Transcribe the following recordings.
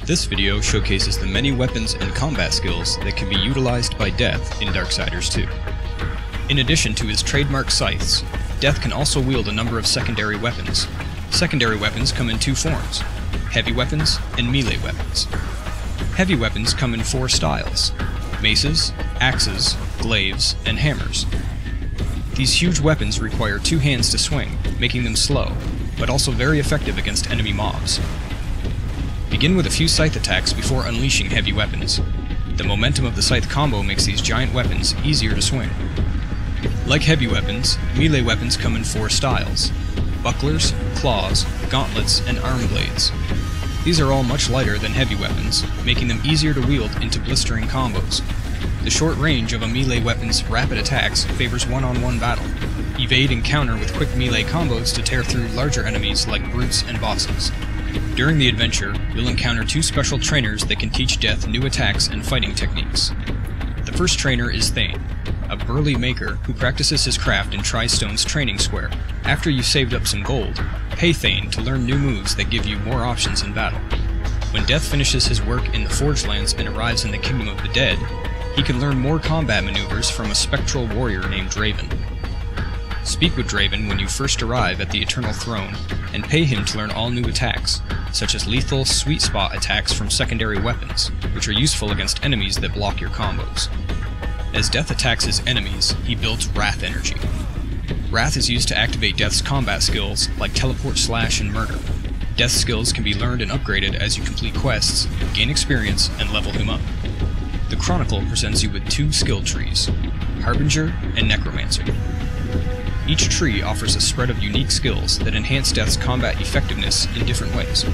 This video showcases the many weapons and combat skills that can be utilized by Death in Darksiders 2. In addition to his trademark scythes, Death can also wield a number of secondary weapons. Secondary weapons come in two forms: heavy weapons and melee weapons. Heavy weapons come in four styles: maces, axes, glaives, and hammers. These huge weapons require two hands to swing, making them slow, but also very effective against enemy mobs. Begin with a few scythe attacks before unleashing heavy weapons. The momentum of the scythe combo makes these giant weapons easier to swing. Like heavy weapons, melee weapons come in four styles: bucklers, claws, gauntlets, and arm blades. These are all much lighter than heavy weapons, making them easier to wield into blistering combos. The short range of a melee weapon's rapid attacks favors one-on-one battle. Evade and counter with quick melee combos to tear through larger enemies like brutes and bosses. During the adventure, you'll encounter two special trainers that can teach Death new attacks and fighting techniques. The first trainer is Thane, a burly maker who practices his craft in Tristone's training square. After you've saved up some gold, pay Thane to learn new moves that give you more options in battle. When Death finishes his work in the Forge Lands and arrives in the Kingdom of the Dead, he can learn more combat maneuvers from a spectral warrior named Draven. Speak with Draven when you first arrive at the Eternal Throne, and pay him to learn all new attacks, such as lethal sweet spot attacks from secondary weapons, which are useful against enemies that block your combos. As Death attacks his enemies, he builds Wrath energy. Wrath is used to activate Death's combat skills like Teleport, Slash, and Murder. Death's skills can be learned and upgraded as you complete quests, gain experience, and level him up. The Chronicle presents you with two skill trees: Harbinger and Necromancer. Each tree offers a spread of unique skills that enhance Death's combat effectiveness in different ways.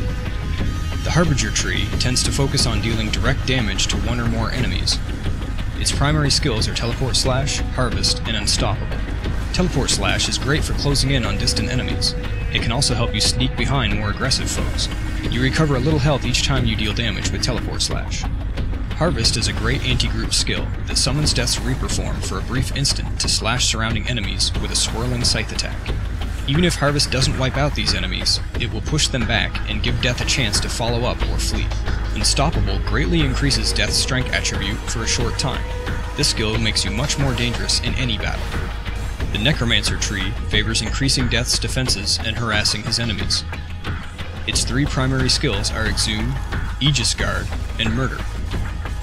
The Harbinger tree tends to focus on dealing direct damage to one or more enemies. Its primary skills are Teleport, Slash, Harvest, and Unstoppable. Teleport Slash is great for closing in on distant enemies. It can also help you sneak behind more aggressive foes. You recover a little health each time you deal damage with Teleport Slash. Harvest is a great anti-group skill that summons Death's Reaper form for a brief instant to slash surrounding enemies with a swirling scythe attack. Even if Harvest doesn't wipe out these enemies, it will push them back and give Death a chance to follow up or flee. Unstoppable greatly increases Death's strength attribute for a short time. This skill makes you much more dangerous in any battle. The Necromancer tree favors increasing Death's defenses and harassing his enemies. Its three primary skills are Exhume, Aegis Guard, and Murder.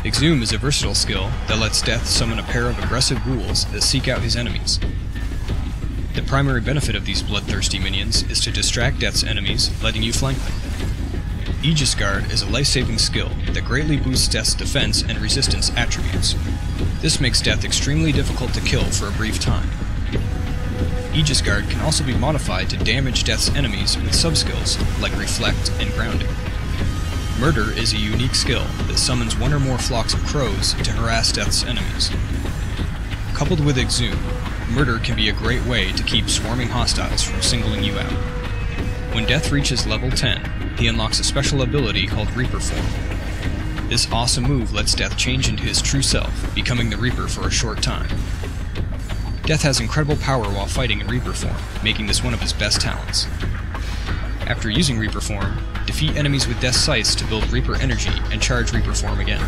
Exhume is a versatile skill that lets Death summon a pair of aggressive ghouls that seek out his enemies. The primary benefit of these bloodthirsty minions is to distract Death's enemies, letting you flank them. Aegis Guard is a life-saving skill that greatly boosts Death's defense and resistance attributes. This makes Death extremely difficult to kill for a brief time. Aegis Guard can also be modified to damage Death's enemies with subskills like Reflect and Grounding. Murder is a unique skill that summons one or more flocks of crows to harass Death's enemies. Coupled with Exhume, Murder can be a great way to keep swarming hostiles from singling you out. When Death reaches level 10, he unlocks a special ability called Reaper form. This awesome move lets Death change into his true self, becoming the Reaper for a short time. Death has incredible power while fighting in Reaper form, making this one of his best talents. After using Reaper form, defeat enemies with Death's scythes to build Reaper energy and charge Reaper form again.